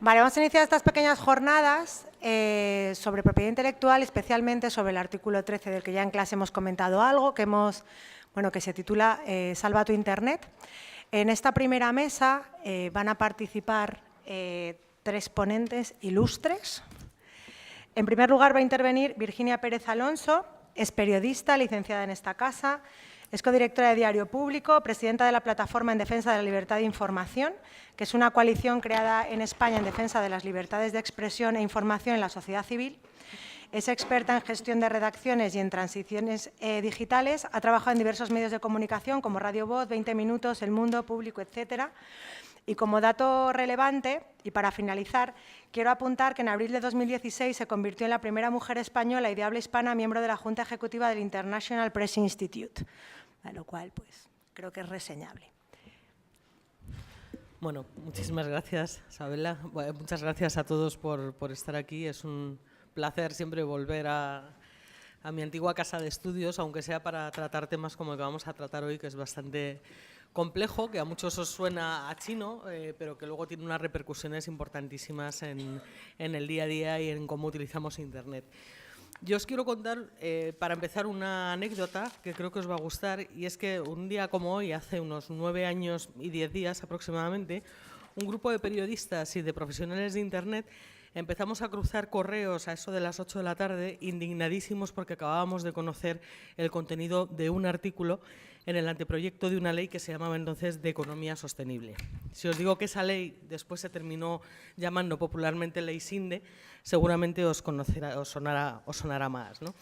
Vale, vamos a iniciar estas pequeñas jornadas sobre propiedad intelectual, especialmente sobre el artículo 13 del que ya en clase hemos comentado algo, que se titula Salva tu Internet. En esta primera mesa van a participar tres ponentes ilustres. En primer lugar va a intervenir Virginia Pérez Alonso, es periodista, licenciada en esta casa, es codirectora de Diario Público, presidenta de la Plataforma en Defensa de la Libertad de Información, que es una coalición creada en España en defensa de las libertades de expresión e información en la sociedad civil. Es experta en gestión de redacciones y en transiciones digitales. Ha trabajado en diversos medios de comunicación como Radio Voz, 20 Minutos, El Mundo, Público, etcétera. Y como dato relevante, y para finalizar, quiero apuntar que en abril de 2016 se convirtió en la primera mujer española y de habla hispana miembro de la Junta Ejecutiva del International Press Institute, lo cual pues, creo que es reseñable. Bueno, muchísimas gracias, Isabela. Bueno, muchas gracias a todos por estar aquí. Es un placer siempre volver a mi antigua casa de estudios, aunque sea para tratar temas como el que vamos a tratar hoy, que es bastante complejo, que a muchos os suena a chino, pero que luego tiene unas repercusiones importantísimas en el día a día y en cómo utilizamos Internet. Yo os quiero contar, para empezar, una anécdota que creo que os va a gustar, y es que un día como hoy, hace unos 9 años y 10 días aproximadamente, un grupo de periodistas y de profesionales de Internet empezamos a cruzar correos a eso de las 8 de la tarde, indignadísimos porque acabábamos de conocer el contenido de un artículo en el anteproyecto de una ley que se llamaba entonces de economía sostenible. Si os digo que esa ley después se terminó llamando popularmente Ley Sinde, seguramente os sonará más, ¿no?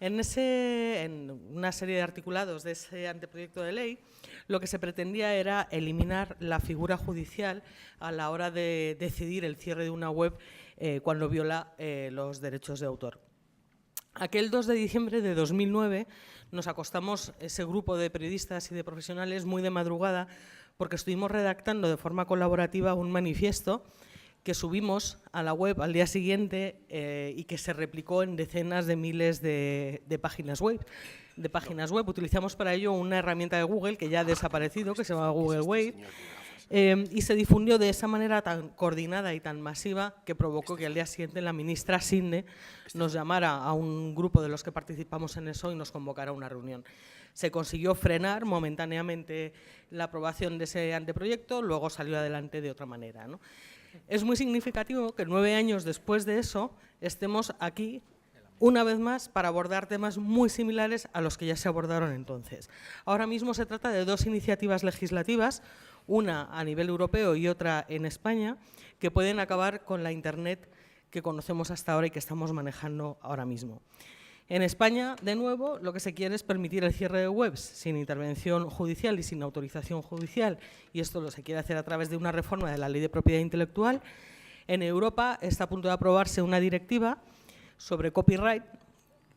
En una serie de articulados de ese anteproyecto de ley, lo que se pretendía era eliminar la figura judicial a la hora de decidir el cierre de una web cuando viola los derechos de autor. Aquel 2 de diciembre de 2009 nos acostamos, ese grupo de periodistas y de profesionales, muy de madrugada, porque estuvimos redactando de forma colaborativa un manifiesto que subimos a la web al día siguiente y que se replicó en decenas de miles de páginas web. Utilizamos para ello una herramienta de Google que ya ha desaparecido, que se llama Google Wave, y se difundió de esa manera tan coordinada y tan masiva que provocó que al día siguiente la ministra Sinde nos llamara a un grupo de los que participamos en eso y nos convocara a una reunión. Se consiguió frenar momentáneamente la aprobación de ese anteproyecto, luego salió adelante de otra manera, ¿no? Es muy significativo que 9 años después de eso estemos aquí una vez más para abordar temas muy similares a los que ya se abordaron entonces. Ahora mismo se trata de dos iniciativas legislativas, una a nivel europeo y otra en España, que pueden acabar con la Internet que conocemos hasta ahora y que estamos manejando ahora mismo. En España, de nuevo, lo que se quiere es permitir el cierre de webs sin intervención judicial y sin autorización judicial, y esto se quiere hacer a través de una reforma de la Ley de Propiedad Intelectual. En Europa está a punto de aprobarse una directiva sobre copyright,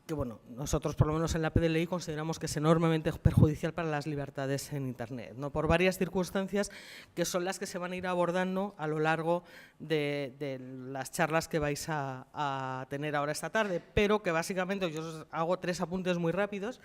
que bueno, nosotros por lo menos en la PDLI consideramos que es enormemente perjudicial para las libertades en Internet, ¿no? Por varias circunstancias que son las que se van a ir abordando a lo largo de las charlas que vais a tener ahora esta tarde, pero que básicamente, yo os hago 3 apuntes muy rápidos.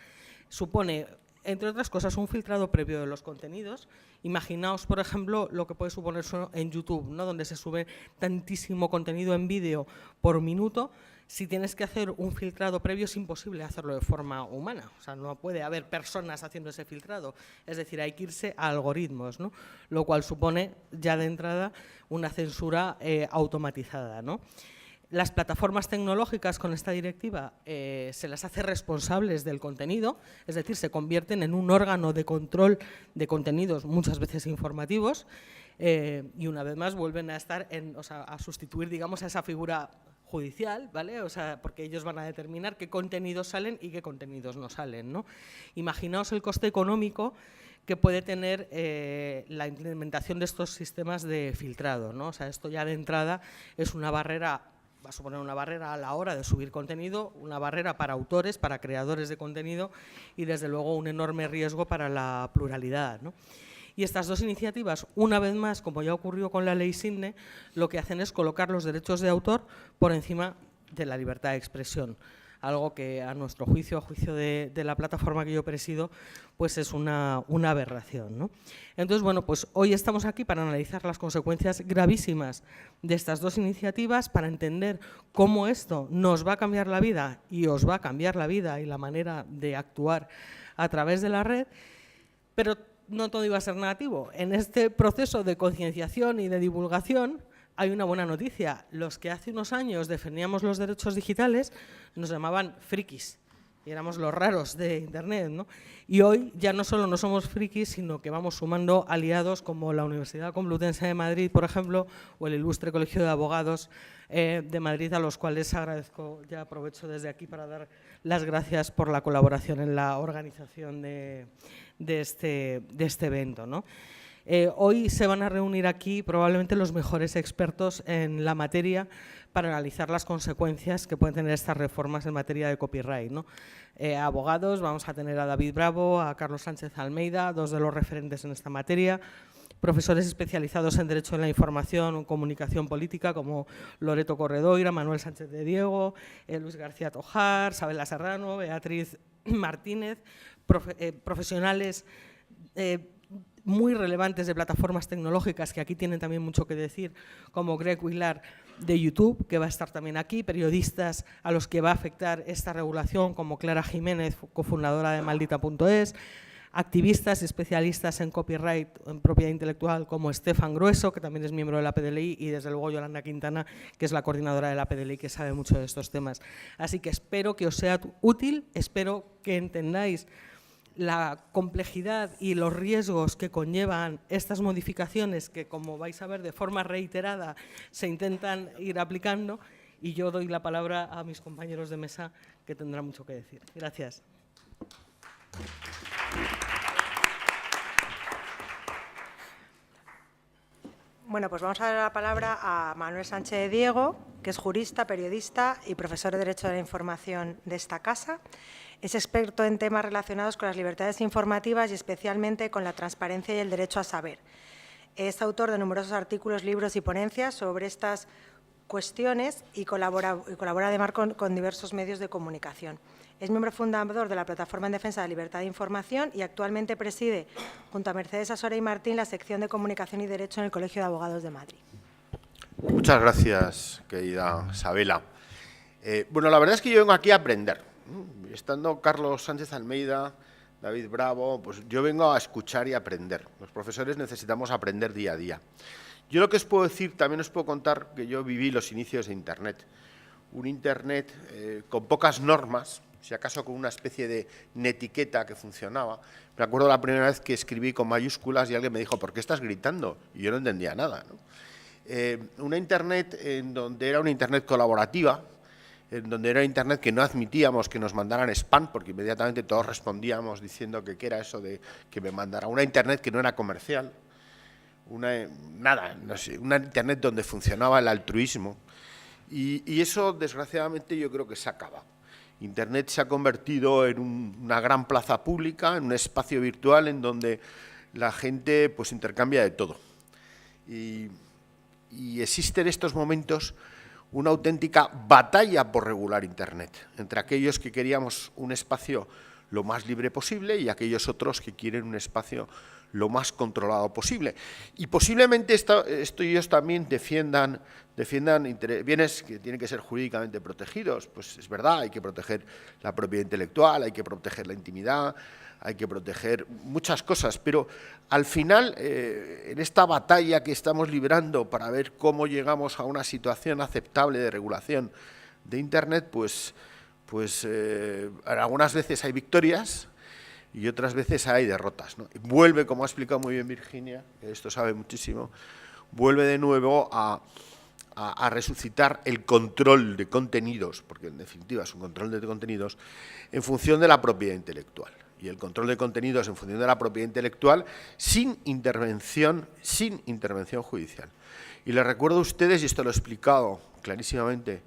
Supone, entre otras cosas, un filtrado previo de los contenidos. Imaginaos, por ejemplo, lo que puede suponer eso en YouTube, ¿no? Donde se sube tantísimo contenido en vídeo por minuto. Si tienes que hacer un filtrado previo, es imposible hacerlo de forma humana. O sea, no puede haber personas haciendo ese filtrado. Es decir, hay que irse a algoritmos, ¿no? Lo cual supone ya de entrada una censura automatizada, ¿no? Las plataformas tecnológicas con esta directiva se las hace responsables del contenido, es decir, se convierten en un órgano de control de contenidos muchas veces informativos y una vez más vuelven a estar a sustituir, digamos, a esa figura judicial, ¿vale? O sea, porque ellos van a determinar qué contenidos salen y qué contenidos no salen, ¿no? Imaginaos el coste económico que puede tener la implementación de estos sistemas de filtrado, ¿no? O sea, esto ya de entrada es una barrera, va a suponer una barrera a la hora de subir contenido, una barrera para autores, para creadores de contenido y desde luego un enorme riesgo para la pluralidad, ¿no? Y estas dos iniciativas, una vez más, como ya ocurrió con la Ley Sinde, lo que hacen es colocar los derechos de autor por encima de la libertad de expresión. algo que a nuestro juicio, a juicio de la plataforma que yo presido, pues es una aberración, ¿no? Entonces, bueno, pues hoy estamos aquí para analizar las consecuencias gravísimas de estas dos iniciativas, para entender cómo esto nos va a cambiar la vida y os va a cambiar la vida y la manera de actuar a través de la red, pero no todo iba a ser negativo. En este proceso de concienciación y de divulgación hay una buena noticia. Los que hace unos años defendíamos los derechos digitales nos llamaban frikis y éramos los raros de Internet, ¿no? Y hoy ya no solo no somos frikis, sino que vamos sumando aliados como la Universidad Complutense de Madrid, por ejemplo, o el Ilustre Colegio de Abogados de Madrid, a los cuales agradezco, ya aprovecho desde aquí para dar las gracias por la colaboración en la organización de este evento, ¿no? Hoy se van a reunir aquí probablemente los mejores expertos en la materia para analizar las consecuencias que pueden tener estas reformas en materia de copyright, ¿no? Abogados, vamos a tener a David Bravo, a Carlos Sánchez Almeida, dos de los referentes en esta materia, profesores especializados en Derecho de la Información o Comunicación Política como Loreto Corredoira, Manuel Sánchez de Diego, Luis García Tojar, Sabela Serrano, Beatriz Martínez, profesionales muy relevantes de plataformas tecnológicas que aquí tienen también mucho que decir, como Greg Willard de YouTube, que va a estar también aquí, periodistas a los que va a afectar esta regulación, como Clara Jiménez, cofundadora de Maldita.es, activistas y especialistas en copyright, en propiedad intelectual, como Estefan Grueso, que también es miembro de la PDLI, y desde luego Yolanda Quintana, que es la coordinadora de la PDLI, que sabe mucho de estos temas. Así que espero que os sea útil, espero que entendáis la complejidad y los riesgos que conllevan estas modificaciones que, como vais a ver, de forma reiterada se intentan ir aplicando, y yo doy la palabra a mis compañeros de mesa, que tendrán mucho que decir. Gracias. Bueno, pues vamos a dar la palabra a Manuel Sánchez de Diego, que es jurista, periodista y profesor de Derecho de la Información de esta casa. Es experto en temas relacionados con las libertades informativas y especialmente con la transparencia y el derecho a saber. Es autor de numerosos artículos, libros y ponencias sobre estas cuestiones y colabora además con diversos medios de comunicación. Es miembro fundador de la Plataforma en Defensa de la Libertad de Información y actualmente preside, junto a Mercedes Asora y Martín, la sección de Comunicación y Derecho en el Colegio de Abogados de Madrid. Muchas gracias, querida Sabela. Bueno, la verdad es que yo vengo aquí a aprender. Estando Carlos Sánchez Almeida, David Bravo, pues yo vengo a escuchar y a aprender. Los profesores necesitamos aprender día a día. Yo lo que os puedo decir, también os puedo contar que yo viví los inicios de Internet. Un Internet con pocas normas, si acaso con una especie de netiqueta que funcionaba. Me acuerdo la primera vez que escribí con mayúsculas y alguien me dijo, ¿por qué estás gritando? Y yo no entendía nada, ¿no? Una Internet en donde era una Internet colaborativa, en donde era Internet que no admitíamos que nos mandaran spam, porque inmediatamente todos respondíamos diciendo que qué era eso de que me mandara. Una Internet que no era comercial, una Internet donde funcionaba el altruismo. Y eso, desgraciadamente, yo creo que se acaba. Internet se ha convertido en una gran plaza pública, en un espacio virtual en donde la gente pues intercambia de todo. Y existe en estos momentos una auténtica batalla por regular Internet, entre aquellos que queríamos un espacio lo más libre posible y aquellos otros que quieren un espacio lo más controlado posible. Y posiblemente ellos también defiendan bienes que tienen que ser jurídicamente protegidos. Pues es verdad, hay que proteger la propiedad intelectual, hay que proteger la intimidad, hay que proteger muchas cosas, pero al final, en esta batalla que estamos librando para ver cómo llegamos a una situación aceptable de regulación de Internet, pues algunas veces hay victorias y otras veces hay derrotas, ¿no? Vuelve, como ha explicado muy bien Virginia, que esto sabe muchísimo, vuelve de nuevo a resucitar el control de contenidos, porque en definitiva es un control de contenidos, en función de la propiedad intelectual. Y el control de contenidos en función de la propiedad intelectual sin intervención judicial. Y les recuerdo a ustedes, y esto lo he explicado clarísimamente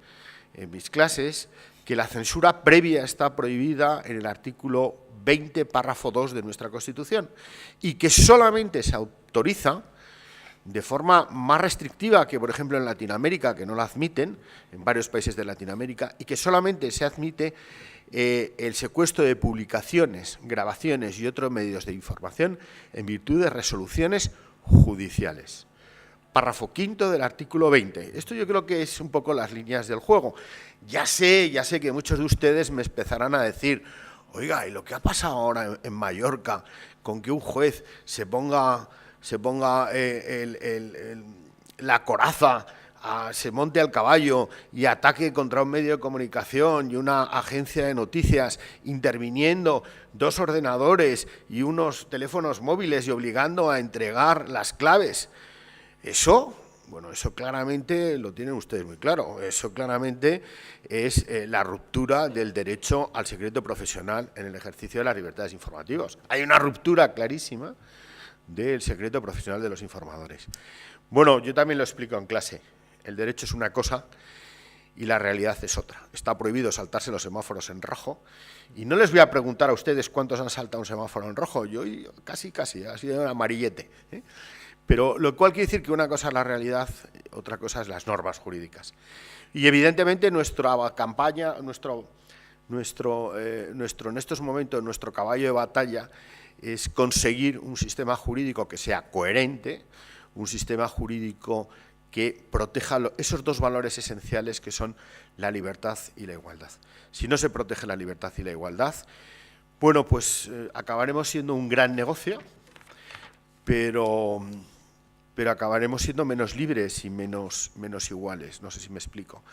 en mis clases, que la censura previa está prohibida en el artículo 20, párrafo 2 de nuestra Constitución, y que solamente se autoriza de forma más restrictiva que, por ejemplo, en Latinoamérica, que no la admiten, en varios países de Latinoamérica, y que solamente se admite el secuestro de publicaciones, grabaciones y otros medios de información en virtud de resoluciones judiciales. Párrafo quinto del artículo 20. Esto yo creo que es un poco las líneas del juego. Ya sé que muchos de ustedes me empezarán a decir, oiga, ¿y lo que ha pasado ahora en Mallorca con que un juez se ponga la coraza, se monte al caballo y ataque contra un medio de comunicación y una agencia de noticias, interviniendo 2 ordenadores y unos teléfonos móviles y obligando a entregar las claves? Eso, bueno, eso claramente lo tienen ustedes muy claro. Eso claramente es la ruptura del derecho al secreto profesional en el ejercicio de las libertades informativas. Hay una ruptura clarísima del secreto profesional de los informadores. Bueno, yo también lo explico en clase. El derecho es una cosa y la realidad es otra. Está prohibido saltarse los semáforos en rojo y no les voy a preguntar a ustedes cuántos han saltado un semáforo en rojo. Yo casi, ha sido un amarillete, ¿eh? Pero lo cual quiere decir que una cosa es la realidad, otra cosa es las normas jurídicas. Y evidentemente nuestra campaña, en estos momentos, nuestro caballo de batalla es conseguir un sistema jurídico que sea coherente, un sistema jurídico que proteja esos 2 valores esenciales que son la libertad y la igualdad. Si no se protege la libertad y la igualdad, bueno, pues acabaremos siendo un gran negocio, pero acabaremos siendo menos libres y menos iguales, no sé si me explico.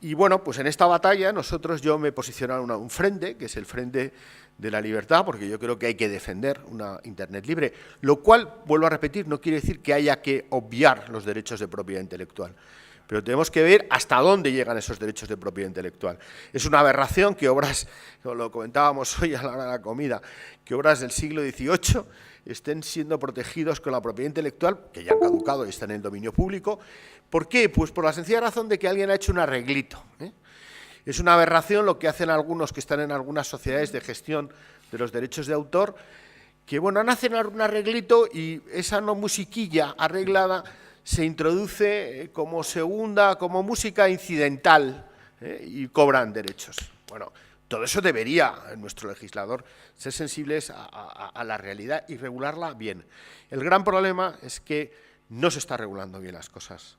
Y bueno, pues en esta batalla yo me he posicionado en un frente, que es el frente de la libertad, porque yo creo que hay que defender una Internet libre, lo cual, vuelvo a repetir, no quiere decir que haya que obviar los derechos de propiedad intelectual, pero tenemos que ver hasta dónde llegan esos derechos de propiedad intelectual. Es una aberración que obras, lo comentábamos hoy a la hora de la comida, que obras del siglo XVIII estén siendo protegidos con la propiedad intelectual, que ya han caducado y están en el dominio público. ¿Por qué? Pues por la sencilla razón de que alguien ha hecho un arreglito, ¿eh? Es una aberración lo que hacen algunos que están en algunas sociedades de gestión de los derechos de autor, que bueno, hacen un arreglito y esa no musiquilla arreglada se introduce como música incidental, y cobran derechos. Bueno, todo eso debería, nuestro legislador, ser sensibles a la realidad y regularla bien. El gran problema es que no se está regulando bien las cosas.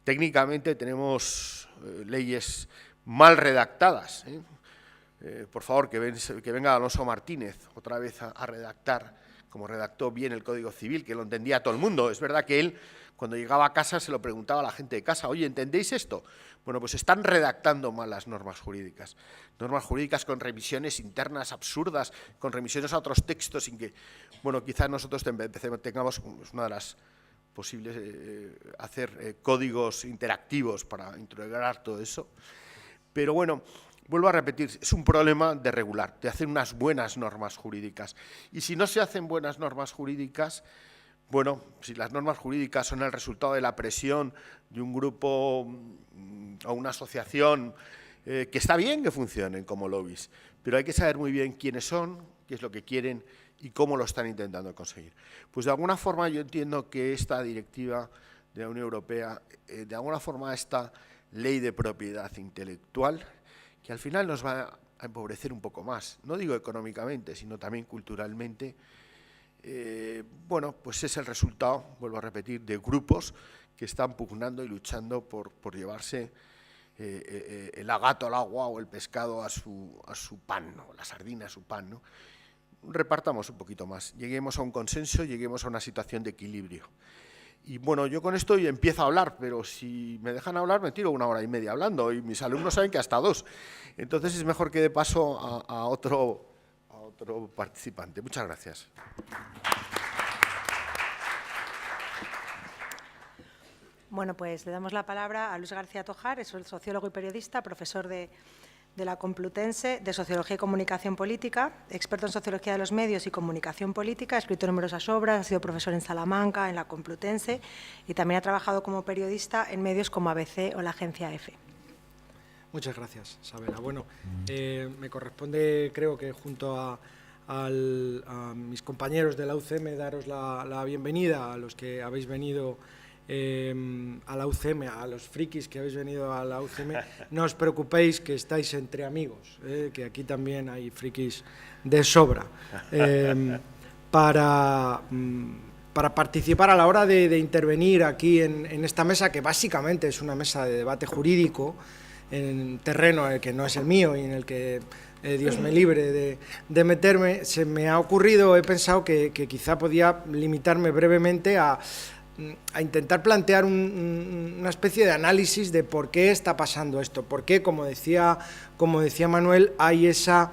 Técnicamente tenemos leyes mal redactadas. Por favor, que venga Alonso Martínez otra vez a redactar, como redactó bien el Código Civil, que lo entendía todo el mundo. Es verdad que él, cuando llegaba a casa, se lo preguntaba a la gente de casa, oye, ¿entendéis esto? Bueno, pues están redactando mal las normas jurídicas con revisiones internas absurdas, con remisiones a otros textos, sin que, bueno, quizás nosotros tengamos una de las posibles hacer códigos interactivos para integrar todo eso. Pero bueno, vuelvo a repetir, es un problema de regular, de hacer unas buenas normas jurídicas. Y si no se hacen buenas normas jurídicas, bueno, si las normas jurídicas son el resultado de la presión de un grupo o una asociación, que está bien que funcionen como lobbies, pero hay que saber muy bien quiénes son, qué es lo que quieren y cómo lo están intentando conseguir. Pues de alguna forma yo entiendo que esta directiva de la Unión Europea, de alguna forma esta ley de propiedad intelectual, que al final nos va a empobrecer un poco más, no digo económicamente, sino también culturalmente. Bueno, pues es el resultado, vuelvo a repetir, de grupos que están pugnando y luchando por llevarse el gato al agua o el pescado a su pan, ¿no? La sardina a su pan, ¿no? Repartamos un poquito más, lleguemos a un consenso, lleguemos a una situación de equilibrio. Y bueno, yo con esto empiezo a hablar, pero si me dejan hablar me tiro 1 hora y media hablando y mis alumnos saben que hasta 2. Entonces es mejor que dé paso a otro participante. Muchas gracias. Bueno, pues le damos la palabra a Luis García Tojar, es el sociólogo y periodista, profesor de la Complutense de Sociología y Comunicación Política, experto en Sociología de los Medios y Comunicación Política, ha escrito numerosas obras, ha sido profesor en Salamanca, en la Complutense y también ha trabajado como periodista en medios como ABC o la agencia EFE. Muchas gracias, Sabela. Bueno, me corresponde, creo que junto a a mis compañeros de la UCM, daros la bienvenida a los que habéis venido a la UCM, a los frikis que habéis venido a la UCM. No os preocupéis, que estáis entre amigos, que aquí también hay frikis de sobra, para participar a la hora de intervenir aquí en esta mesa, que básicamente es una mesa de debate jurídico, en un terreno que no es el mío y en el que Dios me libre de meterme. Se me ha ocurrido, he pensado que quizá podía limitarme brevemente a intentar plantear una especie de análisis de por qué está pasando esto, por qué, como decía Manuel, hay esa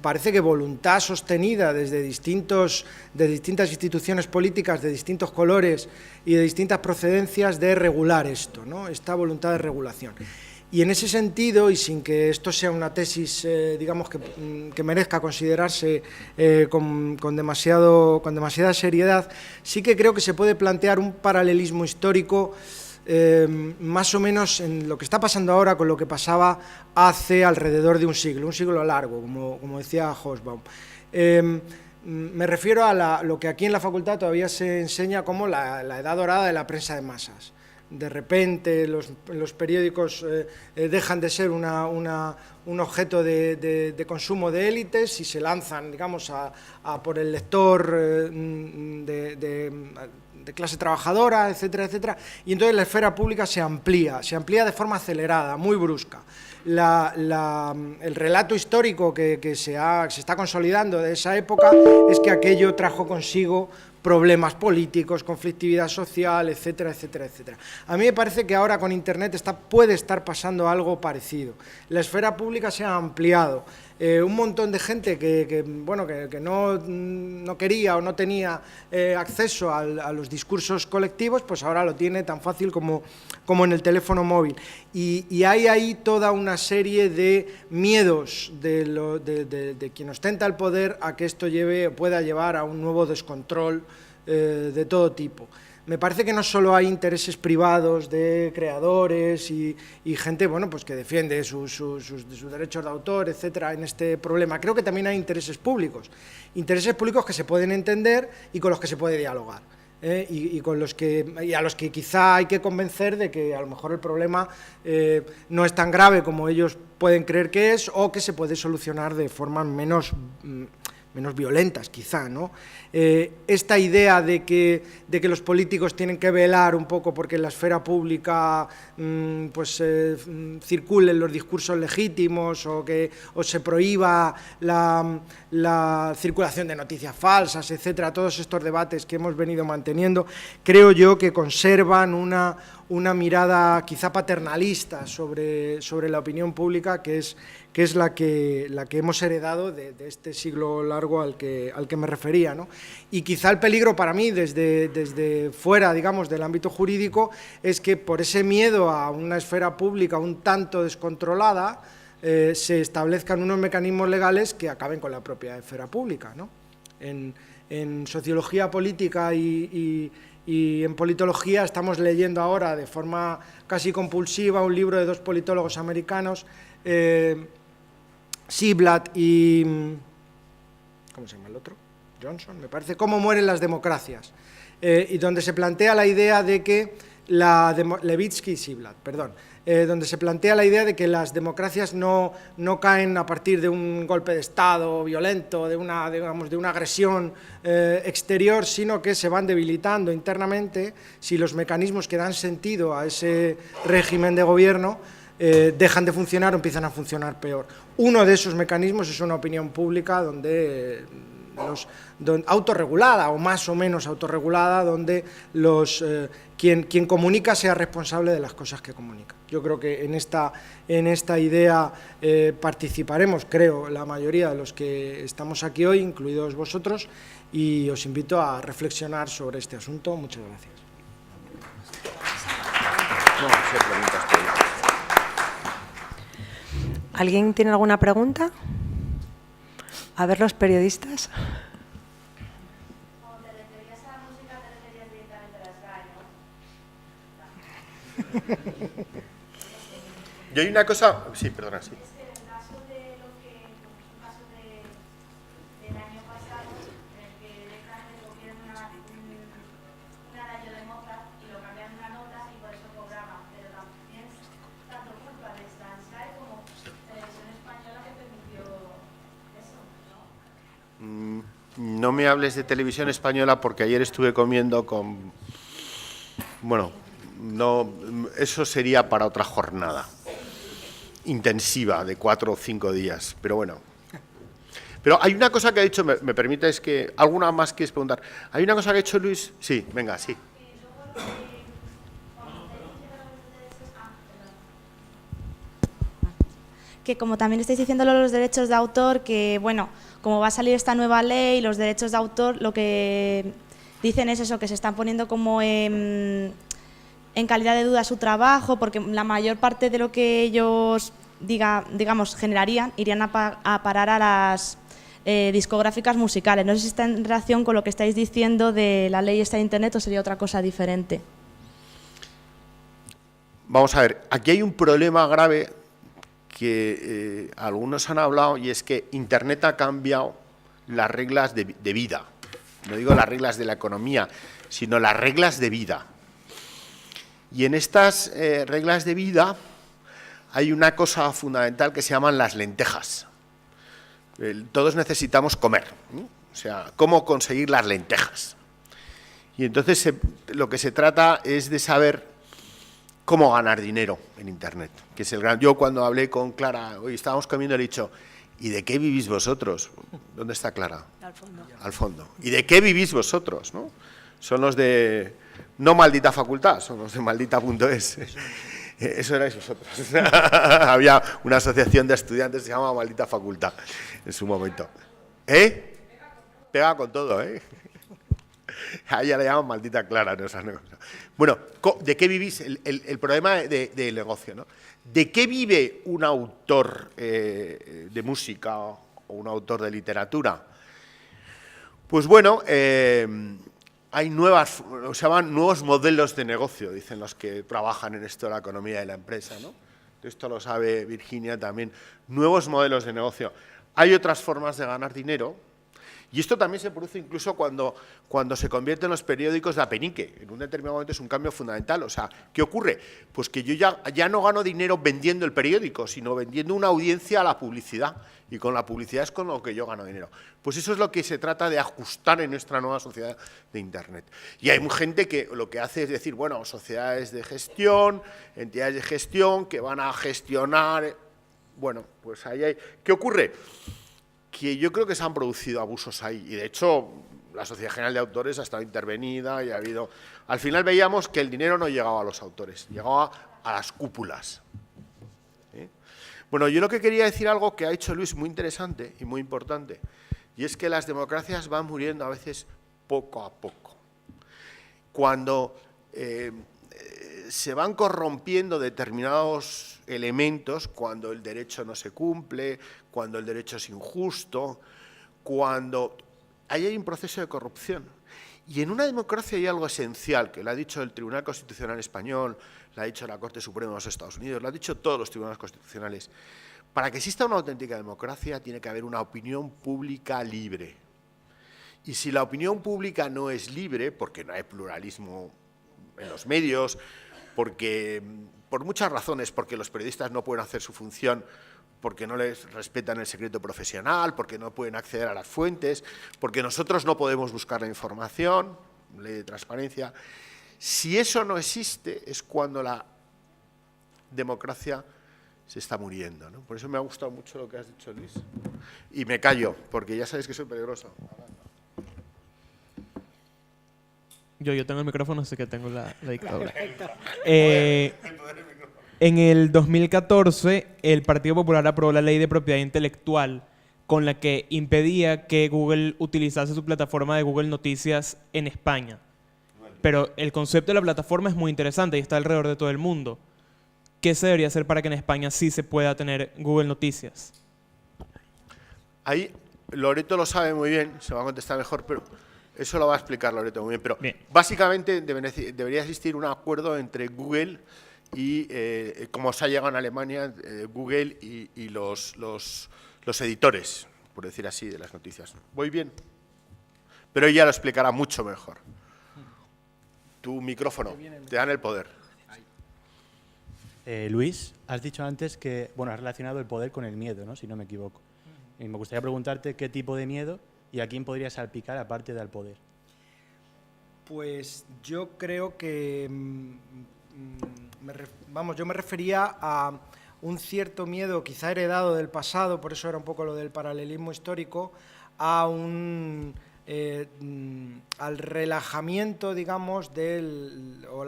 parece que voluntad sostenida desde distintas instituciones políticas de distintos colores y de distintas procedencias de regular esto, ¿no? Esta voluntad de regulación. Y en ese sentido, y sin que esto sea una tesis, digamos, que merezca considerarse con demasiada seriedad, sí que creo que se puede plantear un paralelismo histórico más o menos en lo que está pasando ahora con lo que pasaba hace alrededor de un siglo largo, como decía Hobsbawm. Me refiero a lo que aquí en la facultad todavía se enseña como la edad dorada de la prensa de masas. De repente los periódicos dejan de ser un objeto de consumo de élites y se lanzan, digamos, a por el lector de clase trabajadora, etcétera, etcétera, y entonces la esfera pública se amplía de forma acelerada, muy brusca. El relato histórico que se está consolidando de esa época es que aquello trajo consigo problemas políticos, conflictividad social, etcétera, etcétera, etcétera. A mí me parece que ahora con Internet puede estar pasando algo parecido. La esfera pública se ha ampliado. Un montón de gente que no quería o no tenía acceso a los discursos colectivos, pues ahora lo tiene tan fácil como en el teléfono móvil. Y hay ahí toda una serie de miedos de quien ostenta el poder a que esto pueda llevar a un nuevo descontrol de todo tipo. Me parece que no solo hay intereses privados de creadores y gente, bueno, pues que defiende sus derechos de autor, etcétera, en este problema. Creo que también hay intereses públicos que se pueden entender y con los que se puede dialogar. Y a los que quizá hay que convencer de que a lo mejor el problema no es tan grave como ellos pueden creer que es, o que se puede solucionar de formas menos violentas, quizá, ¿no? Esta idea de que los políticos tienen que velar un poco porque en la esfera pública circulen los discursos legítimos o se prohíba la circulación de noticias falsas, etcétera, todos estos debates que hemos venido manteniendo, creo yo que conservan una mirada quizá paternalista sobre la opinión pública, que es la que hemos heredado de este siglo largo al que me refería, ¿no? Y quizá el peligro para mí desde fuera, digamos, del ámbito jurídico, es que por ese miedo a una esfera pública un tanto descontrolada se establezcan unos mecanismos legales que acaben con la propia esfera pública, ¿no? En sociología política y en politología estamos leyendo ahora de forma casi compulsiva un libro de dos politólogos americanos, Ziblatt y... ¿cómo se llama el otro? Johnson, me parece, Cómo mueren las democracias, y donde se plantea la idea de que Levitsky y Ziblatt, perdón, donde se plantea la idea de que las democracias no caen a partir de un golpe de Estado violento, de una agresión exterior, sino que se van debilitando internamente si los mecanismos que dan sentido a ese régimen de gobierno dejan de funcionar o empiezan a funcionar peor. Uno de esos mecanismos es una opinión pública autorregulada o más o menos autorregulada, donde quien comunica sea responsable de las cosas que comunica. Yo creo que en esta idea participaremos, creo, la mayoría de los que estamos aquí hoy, incluidos vosotros, y os invito a reflexionar sobre este asunto. Muchas gracias. ¿Alguien tiene alguna pregunta? A ver, los periodistas. Cuando te referías a la música, te referías directamente a las GAE, ¿no? Yo hay una cosa... Sí, perdona, sí. Es que en el caso de lo que, en el caso de no me hables de televisión española porque ayer estuve comiendo con... Bueno, no, eso sería para otra jornada intensiva de 4 o 5 días, pero bueno. Pero hay una cosa que ha dicho, me permites que... ¿Alguna más quieres preguntar? Hay una cosa que ha dicho Luis... Sí, venga, sí. Que como también estáis diciendo los derechos de autor, que bueno, como va a salir esta nueva ley, los derechos de autor, lo que dicen es eso, que se están poniendo como en calidad de duda su trabajo, porque la mayor parte de lo que ellos, digamos, generarían, irían a parar a las discográficas musicales. No sé si está en relación con lo que estáis diciendo de la ley esta de Internet o sería otra cosa diferente. Vamos a ver, aquí hay un problema grave que algunos han hablado, y es que Internet ha cambiado las reglas de vida. No digo las reglas de la economía, sino las reglas de vida. Y en estas reglas de vida hay una cosa fundamental que se llaman las lentejas. Todos necesitamos comer, ¿no? O sea, ¿cómo conseguir las lentejas? Y entonces lo que se trata es de saber cómo ganar dinero en Internet, que es el gran... Yo cuando hablé con Clara, hoy estábamos comiendo, le he dicho, ¿y de qué vivís vosotros? ¿Dónde está Clara? Al fondo. Al fondo. ¿Y de qué vivís vosotros? ¿No? Son los de... No Maldita Facultad, son los de Maldita.es. Eso erais vosotros. Había una asociación de estudiantes que se llamaba Maldita Facultad en su momento. ¿Eh? Pega con todo, ¿eh? A ella le llaman Maldita Clara, no esas cosas. Bueno, ¿de qué vivís? El problema del negocio, ¿no? ¿De qué vive un autor de música o un autor de literatura? Pues bueno, hay se llaman nuevos modelos de negocio, dicen los que trabajan en esto de la economía de la empresa, ¿no? Esto lo sabe Virginia también. Nuevos modelos de negocio. Hay otras formas de ganar dinero. Y esto también se produce incluso cuando se convierten los periódicos de a penique. En un determinado momento es un cambio fundamental. O sea, ¿qué ocurre? Pues que yo ya no gano dinero vendiendo el periódico, sino vendiendo una audiencia a la publicidad. Y con la publicidad es con lo que yo gano dinero. Pues eso es lo que se trata de ajustar en nuestra nueva sociedad de Internet. Y hay gente que lo que hace es decir, bueno, sociedades de gestión, entidades de gestión que van a gestionar... Bueno, pues ahí hay... ¿Qué ocurre? Que yo creo que se han producido abusos ahí, y de hecho la Sociedad General de Autores ha estado intervenida y ha habido... Al final veíamos que el dinero no llegaba a los autores, llegaba a las cúpulas. ¿Eh? Bueno, yo lo que quería decir algo que ha dicho Luis muy interesante y muy importante, y es que las democracias van muriendo a veces poco a poco. Cuando se van corrompiendo determinados elementos, cuando el derecho no se cumple, cuando el derecho es injusto, cuando ahí hay un proceso de corrupción. Y en una democracia hay algo esencial, que lo ha dicho el Tribunal Constitucional Español, lo ha dicho la Corte Suprema de los Estados Unidos, lo han dicho todos los tribunales constitucionales. Para que exista una auténtica democracia tiene que haber una opinión pública libre. Y si la opinión pública no es libre, porque no hay pluralismo en los medios, porque por muchas razones, porque los periodistas no pueden hacer su función, porque no les respetan el secreto profesional, porque no pueden acceder a las fuentes, porque nosotros no podemos buscar la información, ley de transparencia. Si eso no existe, es cuando la democracia se está muriendo, ¿no? Por eso me ha gustado mucho lo que has dicho, Luis. Y me callo, porque ya sabéis que soy peligroso. Yo tengo el micrófono, sé que tengo la dictadura. En el 2014, el Partido Popular aprobó la ley de propiedad intelectual con la que impedía que Google utilizase su plataforma de Google Noticias en España. Pero el concepto de la plataforma es muy interesante y está alrededor de todo el mundo. ¿Qué se debería hacer para que en España sí se pueda tener Google Noticias? Ahí Loreto lo sabe muy bien, se va a contestar mejor, pero eso lo va a explicar Loreto muy bien. Pero básicamente debería existir un acuerdo entre Google y, como se ha llegado en Alemania, Google y los editores, por decir así, de las noticias. ¿Voy bien? Pero ella lo explicará mucho mejor. Tu micrófono, te dan el poder. Luis, has dicho antes que, bueno, has relacionado el poder con el miedo, ¿no? Si no me equivoco. Y me gustaría preguntarte qué tipo de miedo y a quién podría salpicar aparte del poder? Pues yo creo que, yo me refería a un cierto miedo quizá heredado del pasado, por eso era un poco lo del paralelismo histórico, al relajamiento, digamos, o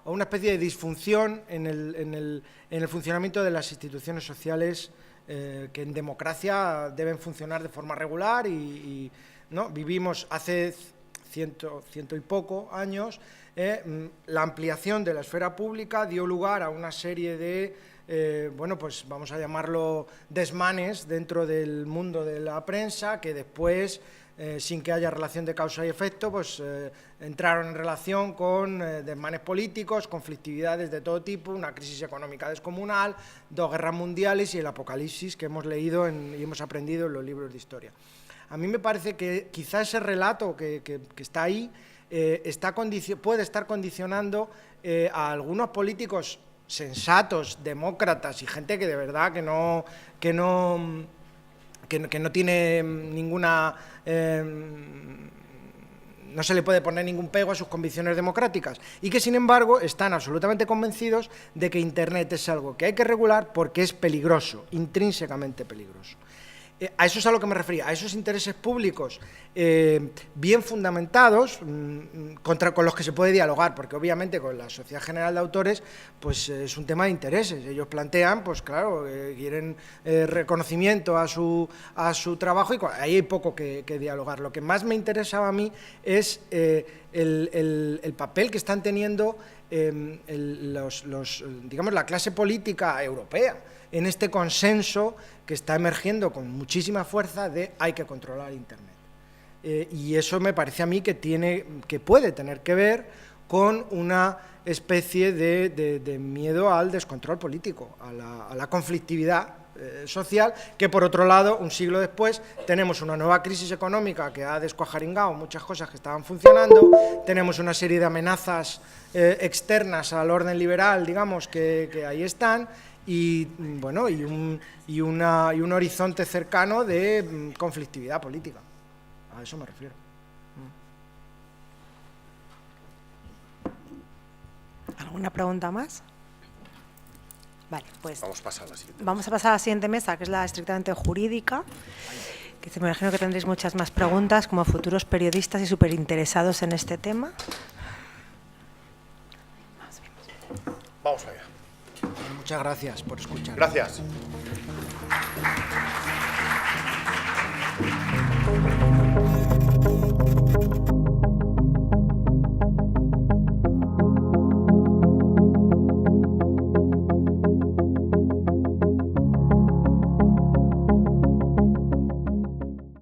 una especie de disfunción en el funcionamiento de las instituciones sociales que en democracia deben funcionar de forma regular ¿no? Vivimos hace ciento y poco años, la ampliación de la esfera pública dio lugar a una serie de, bueno, pues vamos a llamarlo desmanes dentro del mundo de la prensa, que después, sin que haya relación de causa y efecto, pues entraron en relación con desmanes políticos, conflictividades de todo tipo, una crisis económica descomunal, 2 guerras mundiales y el apocalipsis que hemos leído y hemos aprendido en los libros de historia. A mí me parece que quizá ese relato que está ahí puede estar condicionando a algunos políticos sensatos, demócratas y gente que de verdad que no tiene ninguna... no se le puede poner ningún pego a sus convicciones democráticas y que, sin embargo, están absolutamente convencidos de que Internet es algo que hay que regular porque es peligroso, intrínsecamente peligroso. A eso es a lo que me refería, a esos intereses públicos bien fundamentados con los que se puede dialogar, porque obviamente con la Sociedad General de Autores pues es un tema de intereses. Ellos plantean, pues claro, quieren reconocimiento a su trabajo y ahí hay poco que dialogar. Lo que más me interesaba a mí es el papel que están teniendo digamos, la clase política europea en este consenso que está emergiendo con muchísima fuerza de hay que controlar Internet. Y eso me parece a mí que puede tener que ver con una especie de miedo al descontrol político, a la conflictividad social, que por otro lado, un siglo después, tenemos una nueva crisis económica que ha descuajaringado muchas cosas que estaban funcionando, tenemos una serie de amenazas externas al orden liberal, digamos, que ahí están, y bueno, y un horizonte cercano de conflictividad política. A eso me refiero. ¿Alguna pregunta más? Vale, pues Vamos a pasar a la siguiente. Vamos a pasar a la siguiente mesa, que es la estrictamente jurídica, que me imagino que tendréis muchas más preguntas como futuros periodistas y súper interesados en este tema. Vamos allá. Muchas gracias por escuchar. Gracias.